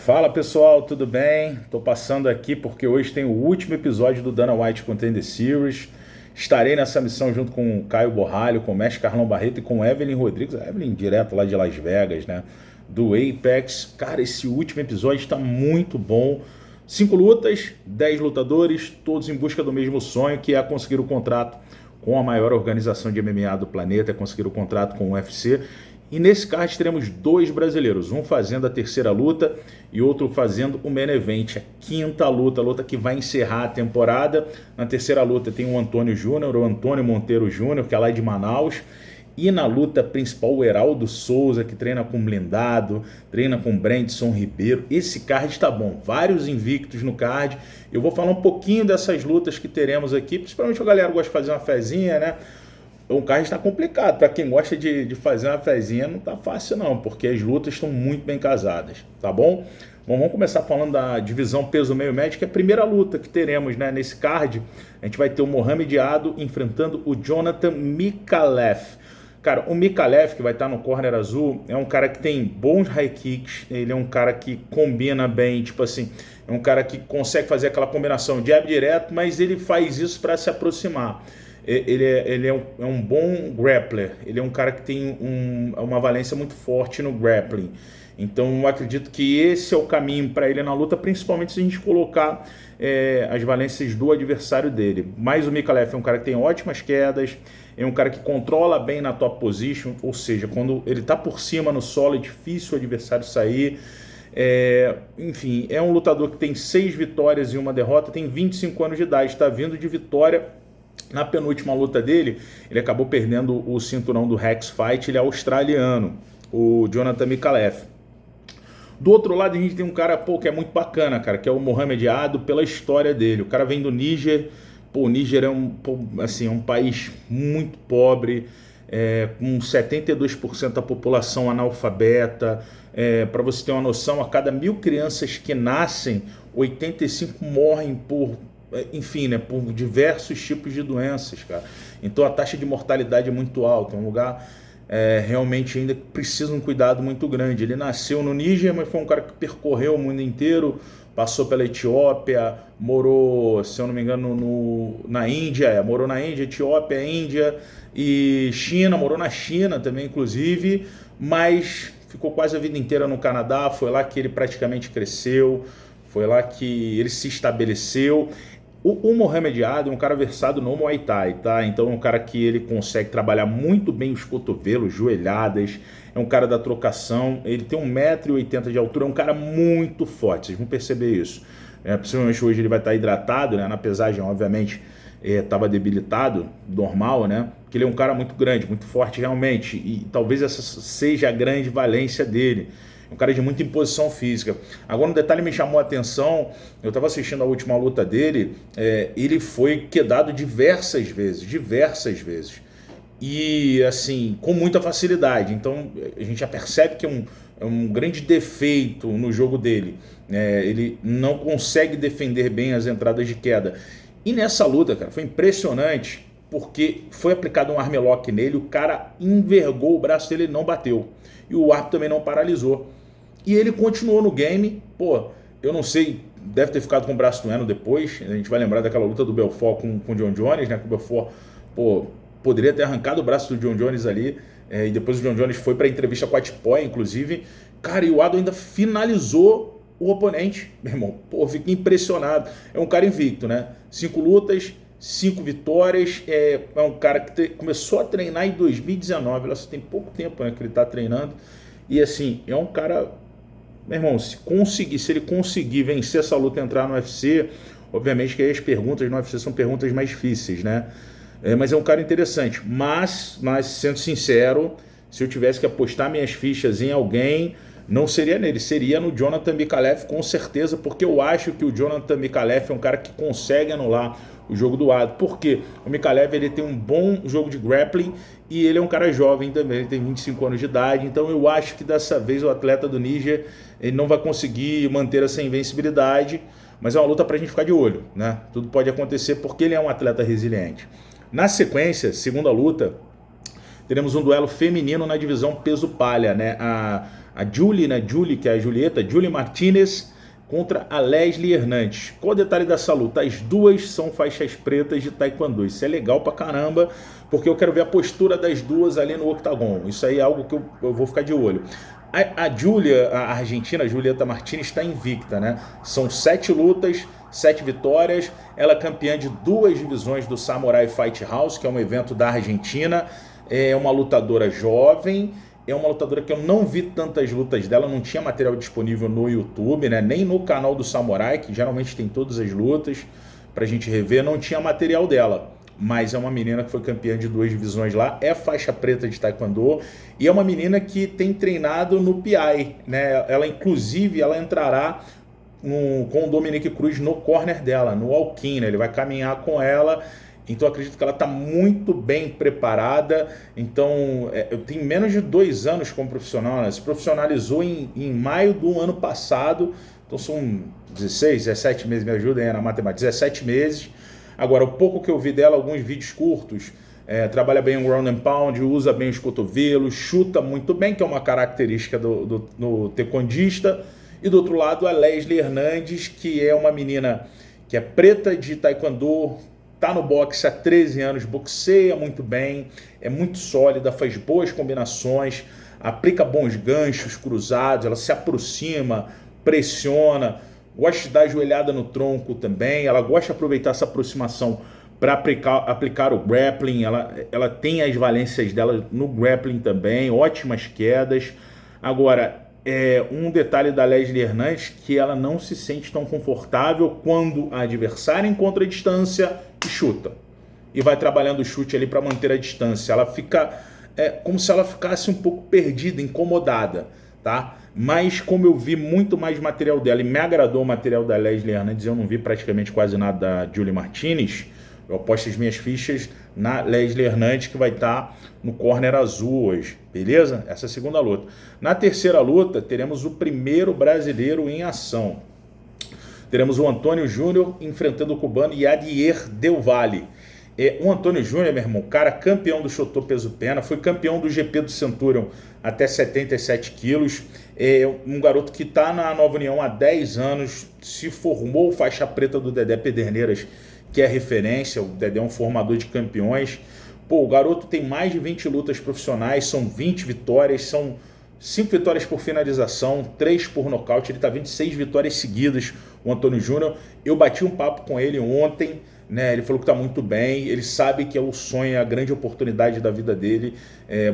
Fala pessoal, tudo bem? Tô passando aqui porque hoje tem o último episódio do Dana White Contender Series. Estarei nessa missão junto com o Caio Borralho, com o mestre Carlão Barreto e com o Evelyn Rodrigues. A Evelyn direto lá de Las Vegas, né? Do Apex. Cara, esse último episódio está muito bom. 5 lutas, 10 lutadores, todos em busca do mesmo sonho, que é conseguir o contrato com a maior organização de MMA do planeta, é conseguir o contrato com o UFC. E nesse card teremos 2 brasileiros, um fazendo a terceira luta e outro fazendo o main event, a quinta luta, a luta que vai encerrar a temporada. Na terceira luta tem o Antônio Júnior, o Antônio Monteiro Júnior, que é lá de Manaus. E na luta principal, o Heraldo Souza, que treina com Blindado, treina com Brandson Ribeiro. Esse card está bom, vários invictos no card. Eu vou falar um pouquinho dessas lutas que teremos aqui, principalmente a galera gosta de fazer uma fezinha, né? O card está complicado, para quem gosta de fazer uma fezinha não tá fácil não, porque as lutas estão muito bem casadas, tá bom? Bom, vamos começar falando da divisão peso meio médio, que é a primeira luta que teremos, né, nesse card. A gente vai ter o Mohamed Ado enfrentando o Jonathan Mikalev. Cara, o Mikalev, que vai estar no corner azul, é um cara que tem bons high kicks, ele é um cara que combina bem, tipo assim, é um cara que consegue fazer aquela combinação jab direto, mas ele faz isso para se aproximar. Ele é um bom grappler, ele é um cara que tem uma valência muito forte no grappling. Então eu acredito que esse é o caminho para ele na luta, principalmente se a gente colocar as valências do adversário dele. Mas o Mikalev é um cara que tem ótimas quedas, é um cara que controla bem na top position, ou seja, quando ele está por cima no solo é difícil o adversário sair. Enfim, é um lutador que tem 6 vitórias e 1 derrota, tem 25 anos de idade, está vindo de vitória. Na penúltima luta dele, ele acabou perdendo o cinturão do Rex Fight, ele é australiano, o Jonathan Mikalev. Do outro lado a gente tem um cara que é muito bacana, cara, que é o Mohamed Ado, pela história dele. O cara vem do Níger. O Níger é um país muito pobre, com 72% da população analfabeta. Para você ter uma noção, a cada 1000 crianças que nascem, 85 morrem por diversos tipos de doenças, cara. Então a taxa de mortalidade é muito alta, é um lugar realmente ainda precisa de um cuidado muito grande. Ele nasceu no Níger, mas foi um cara que percorreu o mundo inteiro, passou pela Etiópia, morou, se eu não me engano, na Índia, morou na Índia, Etiópia, Índia e China, morou na China também, inclusive, mas ficou quase a vida inteira no Canadá, foi lá que ele praticamente cresceu, foi lá que ele se estabeleceu. O Mohamed Ado é um cara versado no Muay Thai, tá? Então é um cara que ele consegue trabalhar muito bem os cotovelos, joelhadas, é um cara da trocação, ele tem 1,80 m de altura, é um cara muito forte, vocês vão perceber isso. Principalmente hoje ele vai estar hidratado, né? Na pesagem, obviamente, estava debilitado, normal, né? Porque ele é um cara muito grande, muito forte realmente, e talvez essa seja a grande valência dele. Um cara de muita imposição física. Agora um detalhe me chamou a atenção, eu estava assistindo a última luta dele, ele foi quedado diversas vezes, e assim, com muita facilidade. Então a gente já percebe que é um grande defeito no jogo dele, ele não consegue defender bem as entradas de queda. E nessa luta, cara, foi impressionante, porque foi aplicado um armlock nele, o cara envergou o braço dele, ele não bateu, e o árbitro também não paralisou. E ele continuou no game, eu não sei, deve ter ficado com o braço doendo depois, a gente vai lembrar daquela luta do Belfort com o John Jones, né, que o Belfort, poderia ter arrancado o braço do John Jones ali, e depois o John Jones foi para a entrevista com a Tipoy, inclusive, cara, e o Ado ainda finalizou o oponente, meu irmão, fiquei impressionado, é um cara invicto, né, 5 lutas, 5 vitórias, é um cara que começou a treinar em 2019, ela só tem pouco tempo, né, que ele está treinando, e assim, é um cara... Meu irmão, se ele conseguir vencer essa luta e entrar no UFC, obviamente que aí as perguntas no UFC são perguntas mais difíceis, né? Mas é um cara interessante. Mas, sendo sincero, se eu tivesse que apostar minhas fichas em alguém, não seria nele, seria no Jonathan Mikalev, com certeza, porque eu acho que o Jonathan Mikalev é um cara que consegue anular o jogo do Ado. Por quê? O Mikalev, ele tem um bom jogo de grappling e ele é um cara jovem também, ele tem 25 anos de idade, então eu acho que dessa vez o atleta do Níger, ele não vai conseguir manter essa invencibilidade, mas é uma luta pra gente ficar de olho, né? Tudo pode acontecer porque ele é um atleta resiliente. Na sequência, segunda luta, teremos um duelo feminino na divisão peso palha, né? a Julie, né? Julie, que é a Julieta, Julie Martinez contra a Leslie Hernandes. Qual o detalhe dessa luta? As duas são faixas pretas de Taekwondo. Isso é legal pra caramba, porque eu quero ver a postura das duas ali no octagon. Isso aí é algo que eu vou ficar de olho. A Julia, a argentina, a Julieta Martinez, está invicta, né? São 7 lutas, 7 vitórias. Ela é campeã de 2 divisões do Samurai Fight House, que é um evento da Argentina. É uma lutadora jovem. É uma lutadora que eu não vi tantas lutas dela, não tinha material disponível no YouTube, né? Nem no canal do Samurai, que geralmente tem todas as lutas pra gente rever, não tinha material dela. Mas é uma menina que foi campeã de 2 divisões lá, é faixa preta de Taekwondo e é uma menina que tem treinado no PI, né? Ela, inclusive, ela entrará com o Dominique Cruz no corner dela, no walk-in, né? Ele vai caminhar com ela. Então eu acredito que ela está muito bem preparada. Então eu tenho menos de 2 anos como profissional, né? Se profissionalizou em maio do ano passado. Então são 16, 17 meses, me ajudem aí na matemática, 17 meses. Agora, o pouco que eu vi dela, alguns vídeos curtos, trabalha bem o ground and pound, usa bem os cotovelos, chuta muito bem, que é uma característica do taekwondista. E do outro lado, a Leslie Hernandes, que é uma menina que é preta de Taekwondo, tá no boxe há 13 anos, boxeia muito bem, é muito sólida, faz boas combinações, aplica bons ganchos cruzados, ela se aproxima, pressiona, gosta de dar joelhada no tronco também, ela gosta de aproveitar essa aproximação para aplicar o grappling, ela tem as valências dela no grappling também, ótimas quedas. Agora, um detalhe da Leslie Hernandes, que ela não se sente tão confortável quando a adversária encontra a distância e chuta. E vai trabalhando o chute ali para manter a distância. Ela fica como se ela ficasse um pouco perdida, incomodada, tá? Mas como eu vi muito mais material dela e me agradou o material da Leslie Hernandes, eu não vi praticamente quase nada da Julie Martinez, eu aposto as minhas fichas na Leslie Hernandes, que vai estar no corner azul hoje, beleza? Essa é a segunda luta. Na terceira luta, teremos o primeiro brasileiro em ação. Teremos o Antônio Júnior enfrentando o cubano Yadier Del Valle. O Antônio Júnior, meu irmão, cara, campeão do Shotô peso pena, foi campeão do GP do Centurion até 77 quilos. É um garoto que está na Nova União há 10 anos, se formou faixa preta do Dedé Pederneiras, que é referência. O Dedé é um formador de campeões. Pô, o garoto tem mais de 20 lutas profissionais, são 20 vitórias, são 5 vitórias por finalização, 3 por nocaute. Ele está vindo de 6 vitórias seguidas, o Antônio Júnior. Eu bati um papo com ele ontem, né? Ele falou que está muito bem, ele sabe que é o sonho, a grande oportunidade da vida dele,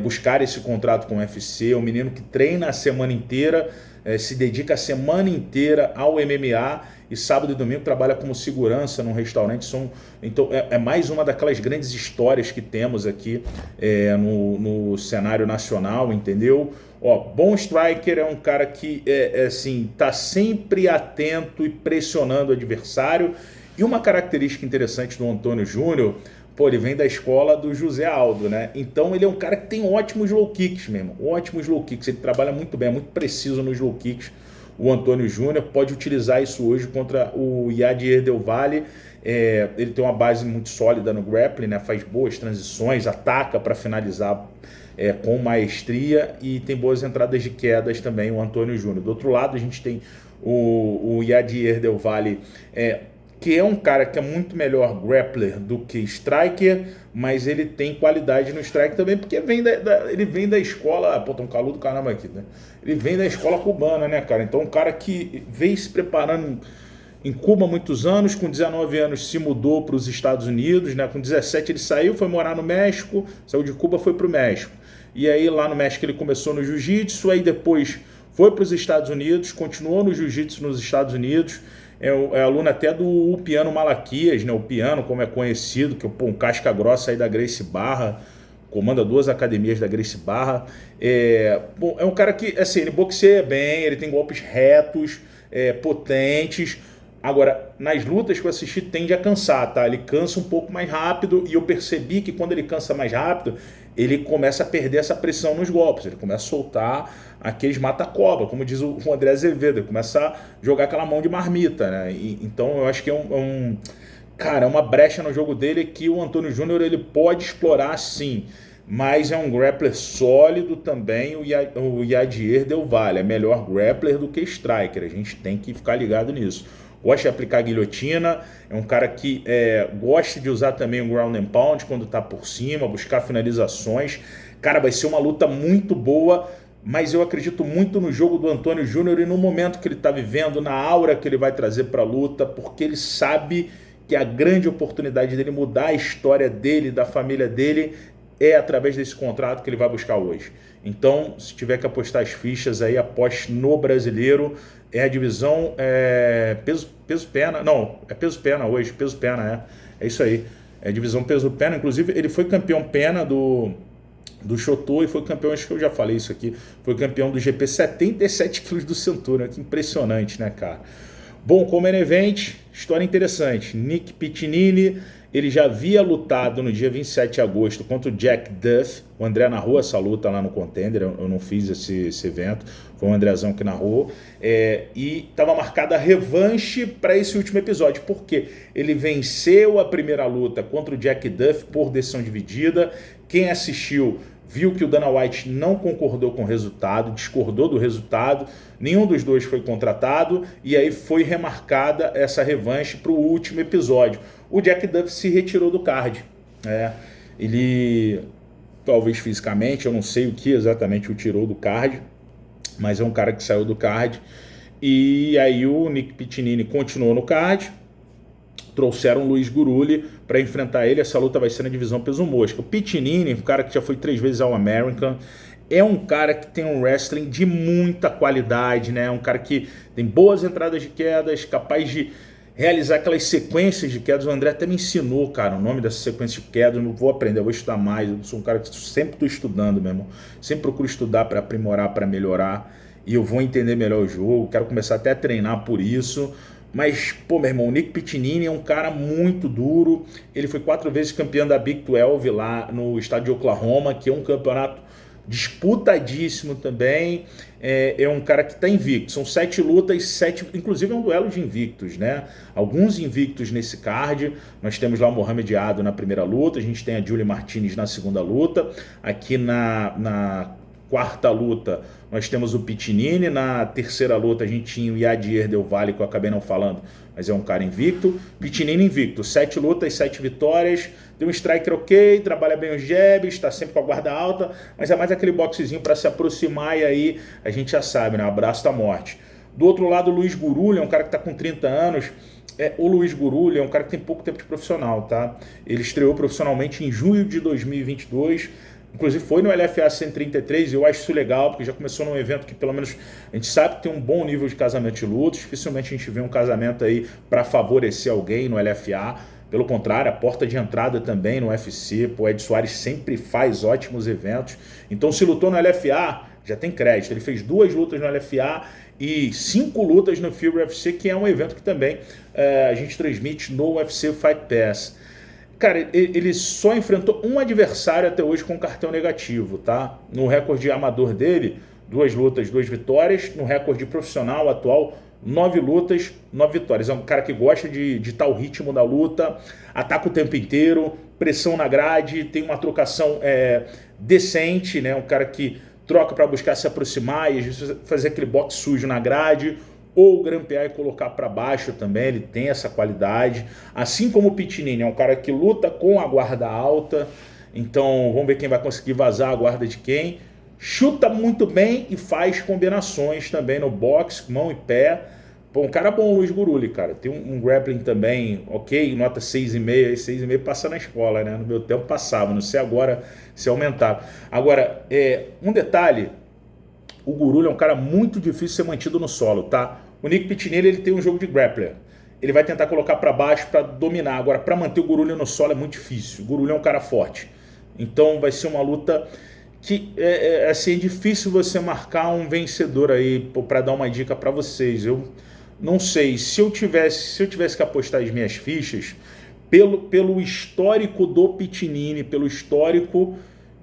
buscar esse contrato com o UFC. É um menino que treina a semana inteira, se dedica a semana inteira ao MMA e sábado e domingo trabalha como segurança num restaurante. Então é mais uma daquelas grandes histórias que temos aqui no cenário nacional, entendeu? Bom striker, é um cara que assim, tá sempre atento e pressionando o adversário. E uma característica interessante do Antônio Júnior, ele vem da escola do José Aldo, né? Então ele é um cara que tem ótimos low kicks mesmo, ótimos low kicks. Ele trabalha muito bem, é muito preciso nos low kicks. O Antônio Júnior pode utilizar isso hoje contra o Yadier Del Valle. Ele tem uma base muito sólida no grappling, né? Faz boas transições, ataca para finalizar com maestria e tem boas entradas de quedas também, o Antônio Júnior. Do outro lado, a gente tem o Yadier Del Valle, que é um cara que é muito melhor grappler do que striker, mas ele tem qualidade no strike também, porque ele vem da escola, tá um calor do caramba aqui, né? Ele vem da escola cubana, né, cara? Então um cara que vem se preparando em Cuba há muitos anos, com 19 anos se mudou para os Estados Unidos, né? Com 17 ele saiu, foi morar no México, saiu de Cuba, foi para o México. E aí lá no México ele começou no jiu-jitsu, aí depois foi para os Estados Unidos, continuou no jiu-jitsu nos Estados Unidos. É aluno até do Piano Malaquias, né? O Piano, como é conhecido, que é um casca grossa aí da Gracie Barra, comanda 2 academias da Gracie Barra. É um cara que, assim, ele boxeia bem, ele tem golpes retos, potentes. Agora, nas lutas que eu assisti, tende a cansar, tá? Ele cansa um pouco mais rápido e eu percebi que quando ele cansa mais rápido, ele começa a perder essa pressão nos golpes, ele começa a soltar aqueles mata-cobra, como diz o André Azevedo, ele começa a jogar aquela mão de marmita, né? Então eu acho que é uma brecha no jogo dele que o Antônio Júnior ele pode explorar sim. mas é um grappler sólido também. O Yadier Del Valle é melhor grappler do que striker, a gente tem que ficar ligado nisso. Gosta de aplicar guilhotina, é um cara que gosta de usar também o ground and pound quando está por cima, buscar finalizações. Cara, vai ser uma luta muito boa, mas eu acredito muito no jogo do Antônio Júnior e no momento que ele está vivendo, na aura que ele vai trazer para a luta, porque ele sabe que a grande oportunidade dele mudar a história dele, da família dele, é através desse contrato que ele vai buscar hoje. Então, se tiver que apostar as fichas aí, aposte no brasileiro. É a divisão peso-pena. Não, é peso-pena hoje. Peso-pena, é isso aí. É a divisão peso-pena. Inclusive, ele foi campeão pena do Chotô e foi campeão, acho que eu já falei isso aqui, foi campeão do GP 77 quilos do cinturão. Que impressionante, né, cara? Bom, como event, história interessante. Nick Piccinini, ele já havia lutado no dia 27 de agosto contra o Jack Duff. O André narrou essa luta lá no Contender, eu não fiz esse evento, foi o Andrezão que narrou. E estava marcada a revanche para esse último episódio, porque ele venceu a primeira luta contra o Jack Duff por decisão dividida. Quem assistiu viu que o Dana White não concordou com o resultado, discordou do resultado, nenhum dos dois foi contratado, e aí foi remarcada essa revanche para o último episódio. O Jack Duff se retirou do card. Ele, talvez fisicamente, eu não sei o que exatamente o tirou do card, mas é um cara que saiu do card. E aí o Nick Piccinini continuou no card. Trouxeram o Luiz Guruli para enfrentar ele. Essa luta vai ser na divisão peso mosca. O Piccinini, um cara que já foi 3 vezes ao American, é um cara que tem um wrestling de muita qualidade, né? Um cara que tem boas entradas de quedas, capaz de realizar aquelas sequências de quedas. O André até me ensinou, cara, o nome dessa sequência de quedas. Eu não vou aprender, eu vou estudar mais. Eu sou um cara que sempre estou estudando, meu irmão. Sempre procuro estudar para aprimorar, para melhorar. E eu vou entender melhor o jogo. Quero começar até a treinar por isso. Mas, pô, meu irmão, o Nick Piccinini é um cara muito duro. Ele foi 4 vezes campeão da Big 12 lá no estado de Oklahoma, que é um campeonato disputadíssimo também. É um cara que está invicto. São 7 lutas, 7, inclusive é um duelo de invictos, né? Alguns invictos nesse card. Nós temos lá o Mohamed Ado na primeira luta, a gente tem a Julie Martinez na segunda luta. Aqui na quarta luta nós temos o Piccinini, na terceira luta a gente tinha o Yadier Del Valle, que eu acabei não falando, mas é um cara invicto. Piccinini invicto, 7 lutas, 7 vitórias, tem um striker ok, trabalha bem os jabs, está sempre com a guarda alta, mas é mais aquele boxezinho para se aproximar e aí a gente já sabe, né? Abraço da morte. Do outro lado, o Luiz Guruli, é um cara que está com 30 anos. O Luiz Guruli é um cara que tem pouco tempo de profissional, tá? Ele estreou profissionalmente em junho de 2022, inclusive foi no LFA 133, e eu acho isso legal, porque já começou num evento que pelo menos a gente sabe que tem um bom nível de casamento de lutas. Dificilmente a gente vê um casamento aí para favorecer alguém no LFA. Pelo contrário, a porta de entrada também no UFC. O Ed Soares sempre faz ótimos eventos. Então, se lutou no LFA, já tem crédito. Ele fez 2 lutas no LFA e 5 lutas no Fury UFC, que é um evento que também a gente transmite no UFC Fight Pass. Cara, ele só enfrentou um adversário até hoje com cartão negativo, tá? No recorde amador dele, 2 lutas, 2 vitórias. No recorde profissional atual, 9 lutas, 9 vitórias. É um cara que gosta de tal ritmo da luta, ataca o tempo inteiro, pressão na grade, tem uma trocação decente, né? Um cara que troca para buscar se aproximar e às vezes fazer aquele boxe sujo na grade, ou grampear e colocar para baixo também. Ele tem essa qualidade. Assim como o Piccinini, é um cara que luta com a guarda alta. Então vamos ver quem vai conseguir vazar a guarda de quem. Chuta muito bem e faz combinações também no boxe, mão e pé. Pô, um cara bom, o Luiz Guruli, cara. Tem um grappling também, ok, nota 6,5. 6,5 passa na escola, né? No meu tempo passava, não sei agora se aumentava. Agora, um detalhe, o Guruli é um cara muito difícil de ser mantido no solo, tá? O Nick Piccinini, ele tem um jogo de grappler. Ele vai tentar colocar para baixo para dominar. Agora, para manter o Guruli no solo é muito difícil. O Guruli é um cara forte. Então vai ser uma luta que assim, é difícil você marcar um vencedor aí, para dar uma dica para vocês. Eu não sei, se eu tivesse que apostar as minhas fichas, pelo histórico do Piccinini, pelo histórico,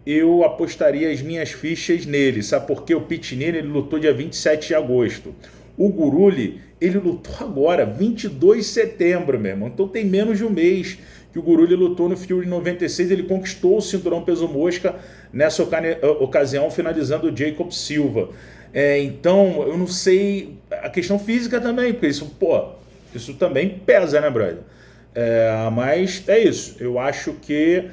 eu apostaria as minhas fichas nele. Sabe por quê? O Piccinini, ele lutou dia 27 de agosto. O Guruli, ele lutou agora, 22 de setembro, meu irmão. Então tem menos de um mês que o Guru ele lutou no Fury 96, ele conquistou o cinturão peso mosca nessa ocasião, finalizando o Jacob Silva. Então, eu não sei a questão física também, porque isso, isso também pesa, né, brother? Mas é isso, eu acho que...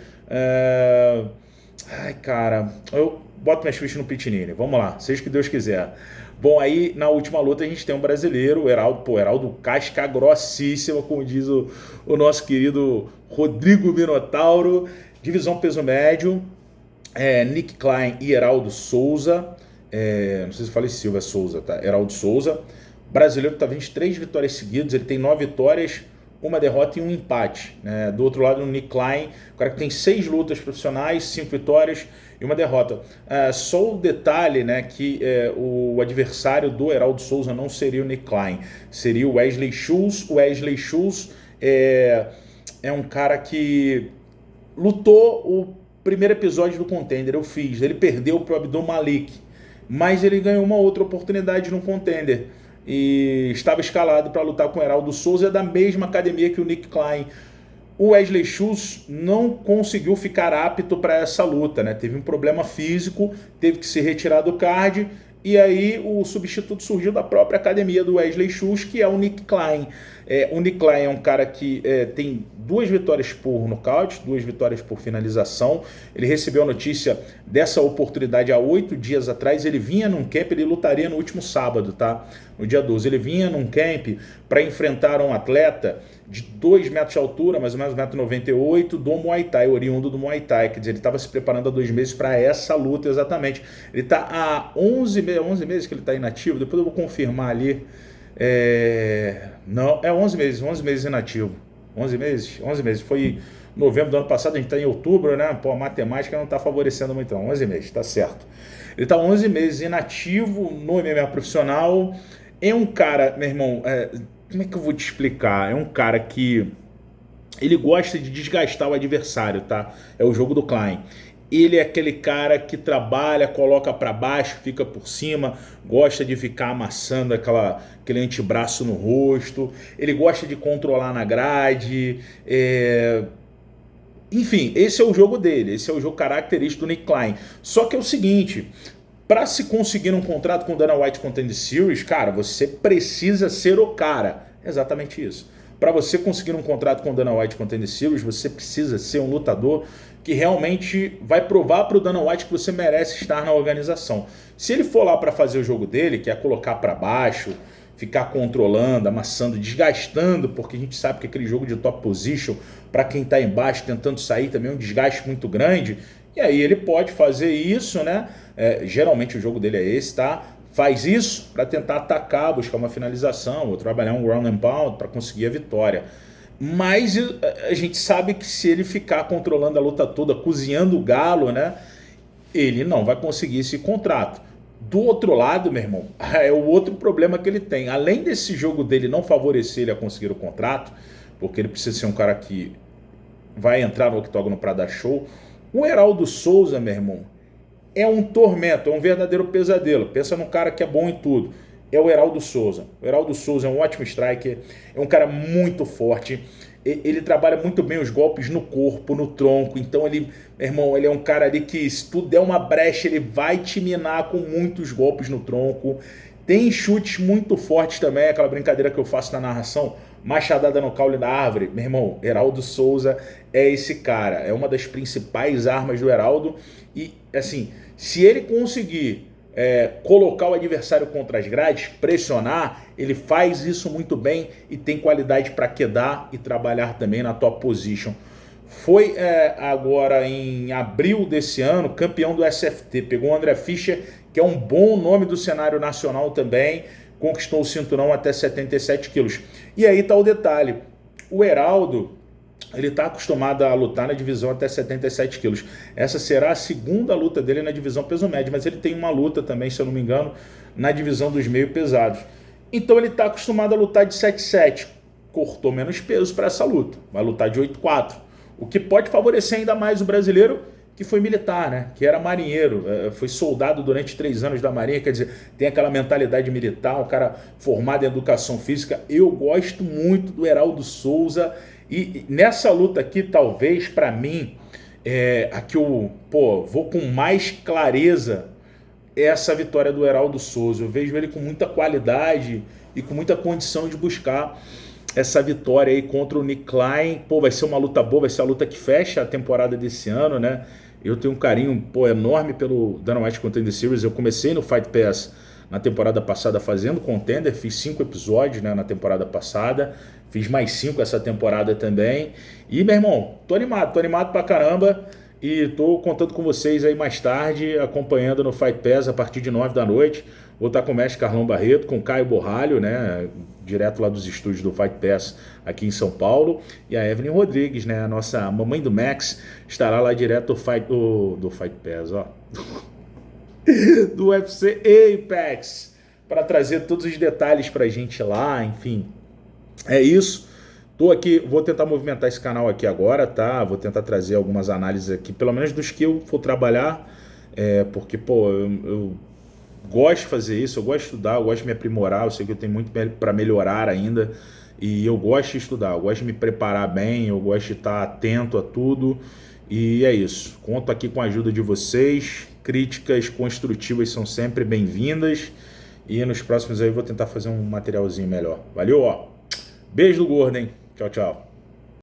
Ai, cara, eu boto minhas fichas no Pitinini, vamos lá, seja o que Deus quiser. Bom, aí na última luta a gente tem um brasileiro, o Heraldo casca grossíssima, como diz o nosso querido Rodrigo Minotauro, divisão peso médio, Nick Klein e Heraldo Souza, não sei se eu falei Silva, é Souza, tá? Heraldo Souza, brasileiro que tá 23 vitórias seguidas, ele tem 9 vitórias, uma derrota e um empate, né? Do outro lado, o Nick Klein, o cara que tem 6 lutas profissionais, 5 vitórias e uma derrota. Só o detalhe, né, que o adversário do Heraldo Souza não seria o Nick Klein, seria o Wesley Schultz. O Wesley Schultz é um cara que lutou o primeiro episódio do Contender, eu fiz, ele perdeu para o Abdul Malik, mas ele ganhou uma outra oportunidade no Contender e estava escalado para lutar com o Heraldo Souza, da mesma academia que o Nick Klein. O Wesley Schultz não conseguiu ficar apto para essa luta, né? Teve um problema físico, teve que se retirar do card, e aí o substituto surgiu da própria academia do Wesley Schultz, que é o Nick Klein. O Nick Klein é um cara que tem 2 vitórias por nocaute, 2 vitórias por finalização. Ele recebeu a notícia dessa oportunidade há 8 dias atrás. Ele vinha num camp, ele lutaria no último sábado, tá? No dia 12. Ele vinha num camp para enfrentar um atleta de 2 metros de altura, mais ou menos 1,98 m, do Muay Thai, oriundo do Muay Thai. Quer dizer, ele estava se preparando há 2 meses para essa luta exatamente. Ele está há 11 meses que ele está inativo, depois eu vou confirmar ali. Não, 11 meses inativo. 11 meses, foi novembro do ano passado, a gente está em outubro, né? Pô, a matemática não está favorecendo muito não, 11 meses, tá certo. Ele está 11 meses inativo no MMA profissional. É um cara, meu irmão, como é que eu vou te explicar? É um cara que ele gosta de desgastar o adversário, tá? É o jogo do Klein. Ele é aquele cara que trabalha, coloca para baixo, fica por cima, gosta de ficar amassando aquele antebraço no rosto, ele gosta de controlar na grade, enfim, esse é o jogo dele, esse é o jogo característico do Nick Klein. Só que é o seguinte, para se conseguir um contrato com o Dana White Contender Series, cara, você precisa ser o cara, exatamente isso. Para você conseguir um contrato com o Dana White Contender Series, você precisa ser um lutador que realmente vai provar para o Dana White que você merece estar na organização. Se ele for lá para fazer o jogo dele, que é colocar para baixo, ficar controlando, amassando, desgastando, porque a gente sabe que aquele jogo de top position, para quem está embaixo tentando sair, também é um desgaste muito grande, e aí ele pode fazer isso, né? Geralmente o jogo dele é esse, tá? Faz isso para tentar atacar, buscar uma finalização, ou trabalhar um ground and pound para conseguir a vitória. Mas a gente sabe que se ele ficar controlando a luta toda, cozinhando o galo, né, ele não vai conseguir esse contrato. Do outro lado, meu irmão, é o outro problema que ele tem. Além desse jogo dele não favorecer ele a conseguir o contrato, porque ele precisa ser um cara que vai entrar no octógono para dar show, o Heraldo Souza, meu irmão, é um tormento, é um verdadeiro pesadelo. Pensa num cara que é bom em tudo. É o Heraldo Souza. O Heraldo Souza é um ótimo striker, é um cara muito forte, ele trabalha muito bem os golpes no corpo, no tronco, então ele, meu irmão, ele é um cara ali que se tu der uma brecha, ele vai te minar com muitos golpes no tronco. Tem chutes muito fortes também, aquela brincadeira que eu faço na narração, machadada no caule da árvore. Meu irmão, Heraldo Souza é esse cara, é uma das principais armas do Heraldo e, assim, se ele conseguir colocar o adversário contra as grades, pressionar, ele faz isso muito bem e tem qualidade para quedar e trabalhar também na top position. Foi agora em abril desse ano campeão do SFT, pegou o André Fischer, que é um bom nome do cenário nacional também, conquistou o cinturão até 77 quilos. E aí está o detalhe, o Heraldo, ele está acostumado a lutar na divisão até 77 quilos. Essa será a segunda luta dele na divisão peso médio, mas ele tem uma luta também, se eu não me engano, na divisão dos meio pesados. Então ele está acostumado a lutar de 7-7. Cortou menos peso para essa luta. Vai lutar de 8-4. O que pode favorecer ainda mais o brasileiro, que foi militar, né? Que era marinheiro, foi soldado durante 3 anos da Marinha, quer dizer, tem aquela mentalidade militar, um cara formado em educação física. Eu gosto muito do Heraldo Souza. E nessa luta aqui, talvez, para mim, a que eu vou com mais clareza é essa vitória do Heraldo Souza. Eu vejo ele com muita qualidade e com muita condição de buscar essa vitória aí contra o Nick Klein. Vai ser uma luta boa, vai ser a luta que fecha a temporada desse ano, né? Eu tenho um carinho enorme pelo Dana White Contender Series. Eu comecei no Fight Pass na temporada passada fazendo Contender, fiz 5 episódios, né, na temporada passada, fiz mais 5 essa temporada também. E, meu irmão, tô animado pra caramba. E tô contando com vocês aí mais tarde, acompanhando no Fight Pass a partir de 9 da noite. Vou estar com o mestre Carlão Barreto, com o Caio Borralho, né, direto lá dos estúdios do Fight Pass aqui em São Paulo. E a Evelyn Rodrigues, né, a nossa mamãe do Max, estará lá direto do Fight Pass, ó. Do UFC Apex, para trazer todos os detalhes pra gente lá, enfim. É isso. Tô aqui, vou tentar movimentar esse canal aqui agora, tá? Vou tentar trazer algumas análises aqui, pelo menos dos que eu for trabalhar, porque, eu gosto de fazer isso, eu gosto de estudar, eu gosto de me aprimorar, eu sei que eu tenho muito para melhorar ainda, e eu gosto de estudar, eu gosto de me preparar bem, eu gosto de estar atento a tudo, e é isso. Conto aqui com a ajuda de vocês, críticas construtivas são sempre bem-vindas, e nos próximos aí eu vou tentar fazer um materialzinho melhor. Valeu, ó! Beijo do gordo, hein? Tchau, tchau.